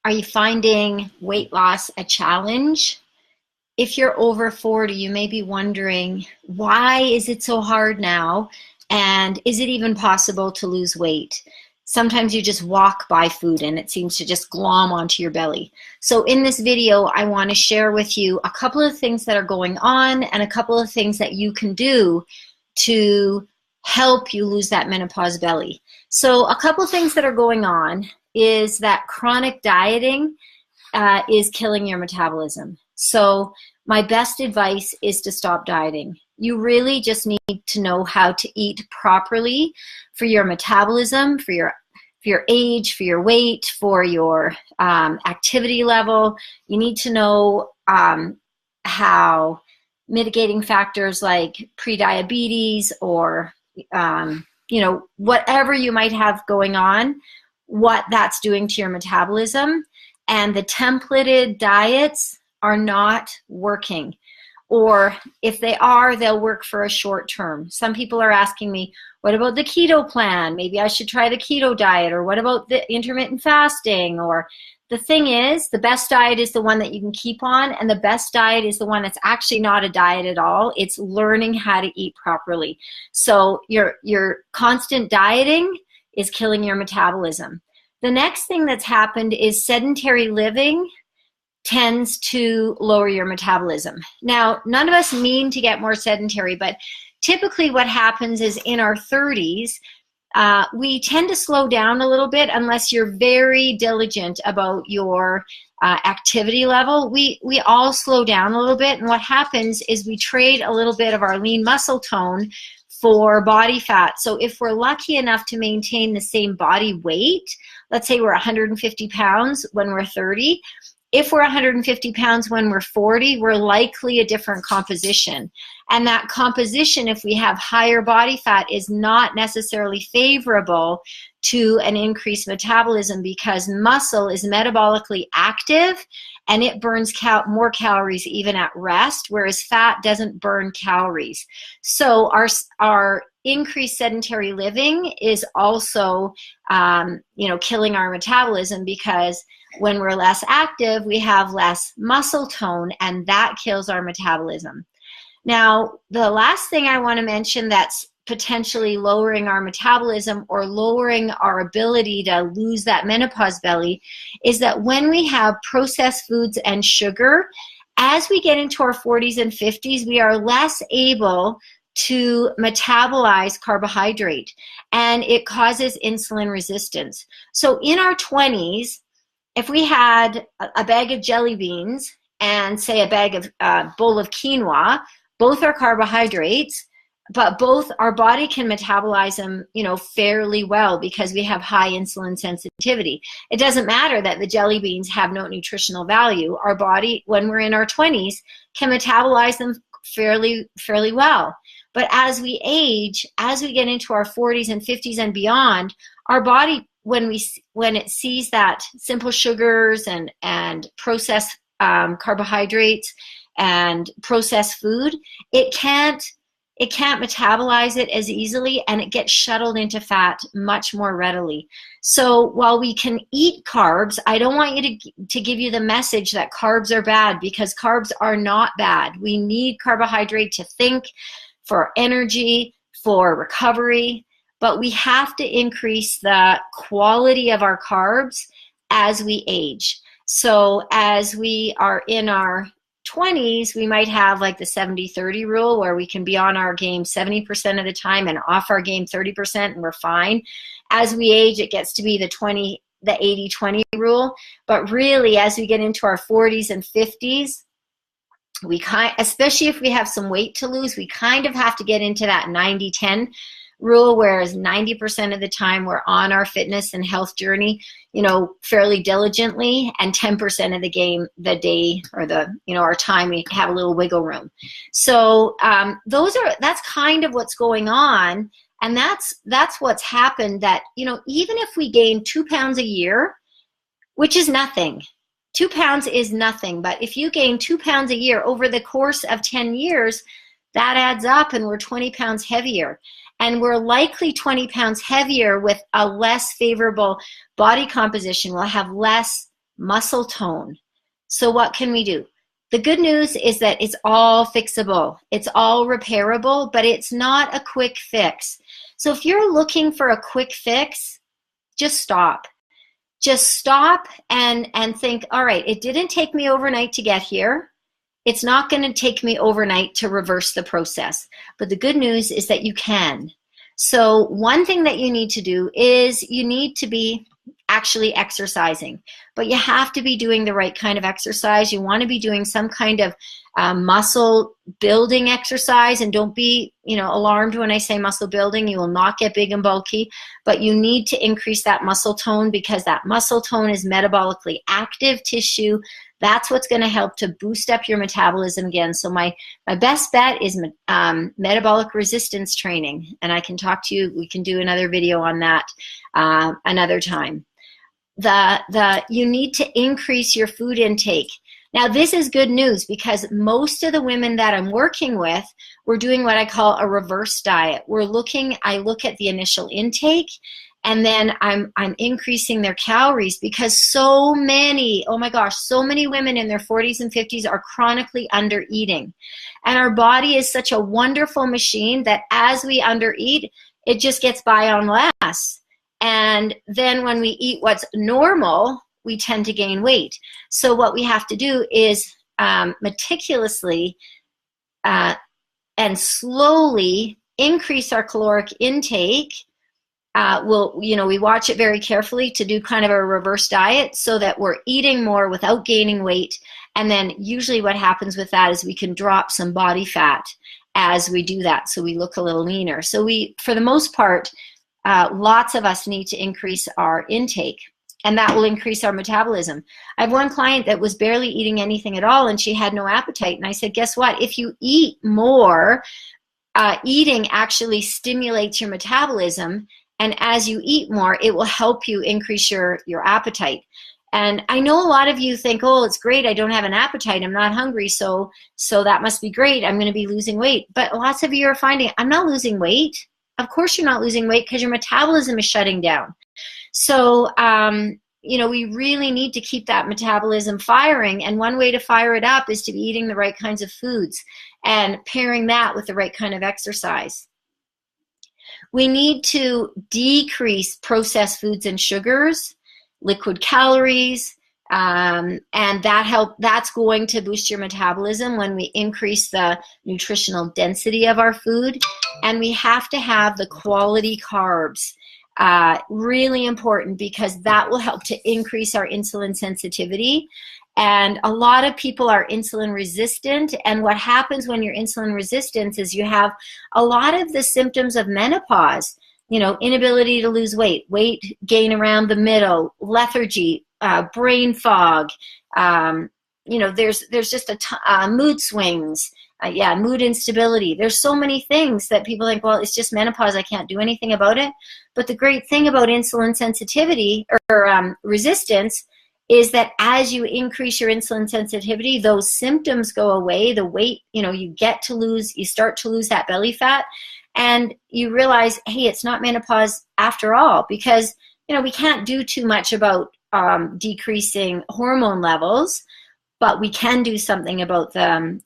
Are you finding weight loss a challenge? If you're over 40, you may be wondering, why is it so hard now? And is it even possible to lose weight? Sometimes you just walk by food and it seems to just glom onto your belly. So in this video, I want to share with you a couple of things that are going on and a couple of things that you can do to help you lose that menopause belly. So a couple of things that are going on is that chronic dieting is killing your metabolism. So my best advice is to stop dieting. You really just need to know how to eat properly for your metabolism, for your age, for your weight, for your activity level. You need to know how mitigating factors like prediabetes or whatever you might have going on, what that's doing to your metabolism. And the templated diets are not working. Or if they are, they'll work for a short term. Some people are asking me, what about the keto plan? Maybe I should try the keto diet. Or what about the intermittent fasting? Or the thing is, the best diet is the one that you can keep on, and the best diet is the one that's actually not a diet at all. It's learning how to eat properly. So your constant dieting is killing your metabolism. The next thing that's happened is sedentary living tends to lower your metabolism. Now, none of us mean to get more sedentary, but typically what happens is in our 30s, we tend to slow down a little bit unless you're very diligent about your activity level. We all slow down a little bit, and what happens is we trade a little bit of our lean muscle tone for body fat. So if we're lucky enough to maintain the same body weight, let's say we're 150 pounds when we're 30, if we're 150 pounds when we're 40, we're likely a different composition. And that composition, if we have higher body fat, is not necessarily favorable to an increased metabolism because muscle is metabolically active and it burns more calories even at rest, whereas fat doesn't burn calories. So our increased sedentary living is also killing our metabolism because when we're less active, we have less muscle tone, and that kills our metabolism. Now, the last thing I want to mention that's potentially lowering our metabolism or lowering our ability to lose that menopause belly is that when we have processed foods and sugar, as we get into our 40s and 50s, we are less able to metabolize carbohydrate, and it causes insulin resistance. So in our 20s, if we had a bag of jelly beans and say a bowl of quinoa, both are carbohydrates, but both our body can metabolize them, fairly well because we have high insulin sensitivity. It doesn't matter that the jelly beans have no nutritional value. Our body, when we're in our 20s, can metabolize them fairly well. But as we age, as we get into our 40s and 50s and beyond, our body, when it sees that simple sugars and processed carbohydrates and processed food, it can't metabolize it as easily, and it gets shuttled into fat much more readily. So while we can eat carbs, I don't want you to give you the message that carbs are bad, because carbs are not bad. We need carbohydrate to think, for energy, for recovery, but we have to increase the quality of our carbs as we age. So as we are in our 20s, we might have like the 70-30 rule where we can be on our game 70% of the time and off our game 30% and we're fine. As we age, it gets to be the 80-20 rule. But really, as we get into our 40s and 50s, especially if we have some weight to lose, we kind of have to get into that 90-10 rule, whereas 90% of the time we're on our fitness and health journey, fairly diligently, and 10% of the day or our time, we have a little wiggle room. So that's kind of what's going on, and that's what's happened. That even if we gain 2 pounds a year, which is nothing. 2 pounds is nothing, but if you gain 2 pounds a year over the course of 10 years, that adds up and we're 20 pounds heavier. And we're likely 20 pounds heavier with a less favorable body composition. We'll have less muscle tone. So what can we do? The good news is that it's all fixable. It's all repairable, but it's not a quick fix. So if you're looking for a quick fix, just stop. Just stop and think, all right, it didn't take me overnight to get here. It's not going to take me overnight to reverse the process. But the good news is that you can. So one thing that you need to do is you need to be actually exercising, but you have to be doing the right kind of exercise. You want to be doing some kind of muscle building exercise, and don't be alarmed when I say muscle building. You will not get big and bulky, but you need to increase that muscle tone, because that muscle tone is metabolically active tissue. That's what's going to help to boost up your metabolism again. So my best bet is metabolic resistance training, and I can talk to you. We can do another video on that another time. You need to increase your food intake. Now this is good news, because most of the women that I'm working with, we're doing what I call a reverse diet. I look at the initial intake, and then I'm increasing their calories, because so many, oh my gosh, so many women in their 40s and 50s are chronically under eating. And our body is such a wonderful machine that as we undereat, it just gets by on less. And then when we eat what's normal, we tend to gain weight. So what we have to do is meticulously and slowly increase our caloric intake. We watch it very carefully to do kind of a reverse diet, so that we're eating more without gaining weight. And then usually what happens with that is we can drop some body fat as we do that, so we look a little leaner. So for the most part, lots of us need to increase our intake, and that will increase our metabolism. I have one client that was barely eating anything at all, and she had no appetite. And I said, guess what? If you eat more, eating actually stimulates your metabolism. And as you eat more, it will help you increase your appetite. And I know a lot of you think, oh, it's great, I don't have an appetite, I'm not hungry, so that must be great, I'm going to be losing weight. But lots of you are finding, I'm not losing weight. Of course you're not losing weight, because your metabolism is shutting down. So, we really need to keep that metabolism firing. And one way to fire it up is to be eating the right kinds of foods and pairing that with the right kind of exercise. We need to decrease processed foods and sugars, liquid calories, and that's going to boost your metabolism when we increase the nutritional density of our food. And we have to have the quality carbs. Really important, because that will help to increase our insulin sensitivity. And a lot of people are insulin resistant, and what happens when you're insulin resistant is you have a lot of the symptoms of menopause, inability to lose weight, weight gain around the middle, lethargy, brain fog, there's just mood swings, mood instability. There's so many things that people think, well, it's just menopause, I can't do anything about it. But the great thing about insulin sensitivity or resistance is that as you increase your insulin sensitivity, those symptoms go away. The weight, you start to lose that belly fat, and you realize, hey, it's not menopause after all, because, we can't do too much about decreasing hormone levels, but we can do something about the,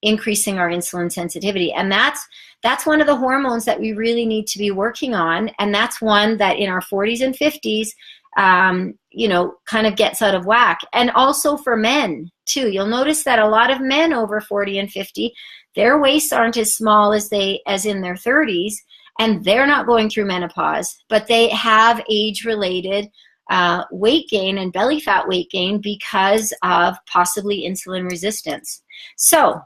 increasing our insulin sensitivity. And that's one of the hormones that we really need to be working on. And that's one that in our 40s and 50s, kind of gets out of whack. And also for men too. You'll notice that a lot of men over 40 and 50, their waists aren't as small as in their 30s, and they're not going through menopause, but they have age-related weight gain and belly fat weight gain because of possibly insulin resistance. So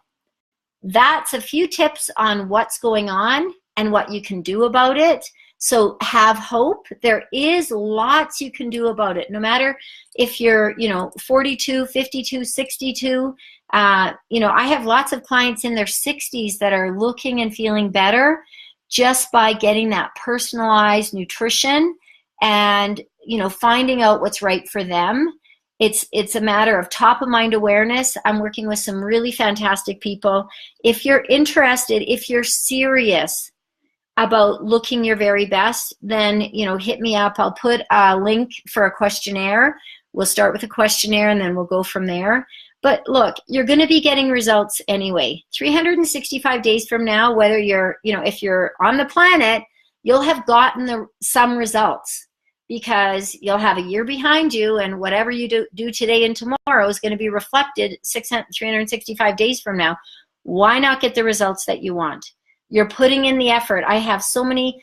that's a few tips on what's going on and what you can do about it. So have hope. There is lots you can do about it. No matter if you're, 42, 52, 62. I have lots of clients in their 60s that are looking and feeling better just by getting that personalized nutrition and, finding out what's right for them. It's a matter of top of mind awareness. I'm working with some really fantastic people. If you're interested, if you're serious about looking your very best, then, hit me up. I'll put a link for a questionnaire We'll start with a questionnaire and then we'll go from there. But look, you're going to be getting results anyway. 365 days from now, whether you're, if you're on the planet, you'll have gotten some results, because you'll have a year behind you, and whatever you do today and tomorrow is going to be reflected 365 days from now. Why not get the results that you want? You're putting in the effort. I have so many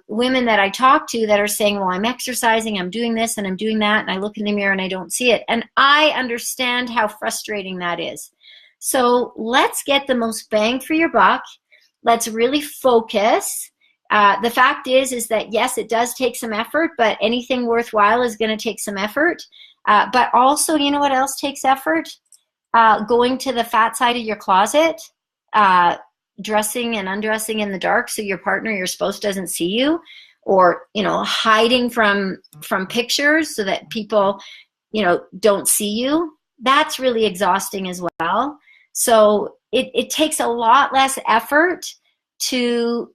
women that I talk to that are saying, well, I'm exercising, I'm doing this and I'm doing that, and I look in the mirror and I don't see it. And I understand how frustrating that is. So let's get the most bang for your buck. Let's really focus. The fact is that yes, it does take some effort, but anything worthwhile is going to take some effort. But also, you know what else takes effort? Going to the fat side of your closet, dressing and undressing in the dark so your partner, your spouse, doesn't see you, or hiding from pictures so that people don't see you. That's really exhausting as well. So it takes a lot less effort to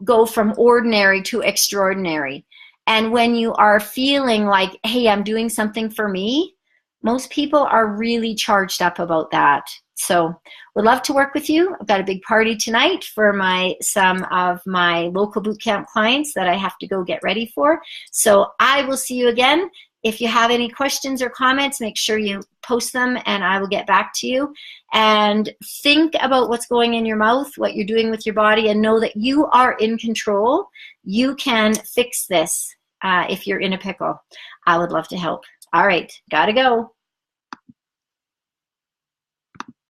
go from ordinary to extraordinary. And when you are feeling like, hey, I'm doing something for me, most people are really charged up about that. So would love to work with you. I've got a big party tonight for some of my local bootcamp clients that I have to go get ready for. So I will see you again. If you have any questions or comments, make sure you post them and I will get back to you. And think about what's going in your mouth, what you're doing with your body, and know that you are in control. You can fix this if you're in a pickle. I would love to help. All right, gotta go.